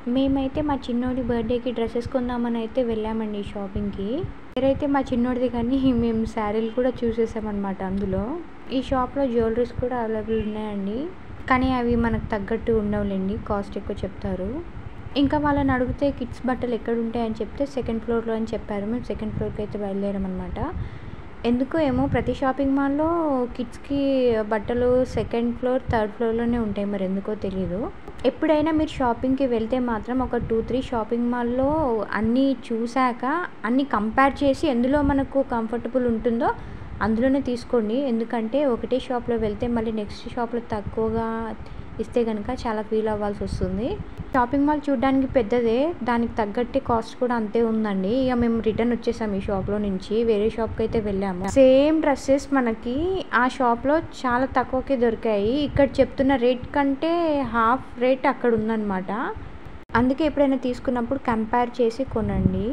మేమైతే మా చిన్నోడి బర్త్డేకి డ్రెస్సెస్ కొందామని అయితే వెళ్ళామండి షాపింగ్కి. పేరైతే మా చిన్నోడిది కానీ మేము శారీలు కూడా చూసేసామన్నమాట అందులో. ఈ షాప్లో జ్యువెలరీస్ కూడా అవైలబుల్ ఉన్నాయండి, కానీ అవి మనకు తగ్గట్టు ఉండవులేండి, కాస్ట్ ఎక్కువ చెప్తారు. ఇంకా వాళ్ళని అడిగితే కిడ్స్ బట్టలు ఎక్కడ ఉంటాయని చెప్తే సెకండ్ ఫ్లోర్లో అని చెప్పారు. మేము సెకండ్ ఫ్లోర్కి అయితే బయలుదేరామన్నమాట. ఎందుకో ఏమో ప్రతి షాపింగ్ మాల్లో కిడ్స్కి బట్టలు సెకండ్ ఫ్లోర్ థర్డ్ ఫ్లోర్లోనే ఉంటాయి, మరి ఎందుకో తెలీదు. ఎప్పుడైనా మీరు షాపింగ్కి వెళ్తే మాత్రం ఒక 2-3 షాపింగ్ మాల్లో అన్నీ చూశాక అన్నీ కంపేర్ చేసి ఎందులో మనకు కంఫర్టబుల్ ఉంటుందో అందులోనే తీసుకోండి. ఎందుకంటే ఒకటే షాప్లో వెళ్తే మళ్ళీ నెక్స్ట్ షాప్లో తక్కువగా ఇస్తే కనుక చాలా ఫీల్ అవ్వాల్సి వస్తుంది. షాపింగ్ మాల్ చూడడానికి పెద్దదే, దానికి తగ్గట్టే కాస్ట్ కూడా అంతే ఉందండి. ఇక మేము రిటర్న్ వచ్చేసాము ఈ షాప్లో నుంచి, వేరే షాప్కి అయితే వెళ్ళాము. సేమ్ డ్రెస్సెస్ మనకి ఆ షాప్లో చాలా తక్కువకే దొరికాయి. ఇక్కడ చెప్తున్న రేట్ కంటే హాఫ్ రేట్ అక్కడ ఉందన్నమాట. అందుకే ఎప్పుడైనా తీసుకున్నప్పుడు కంపేర్ చేసి కొనండి.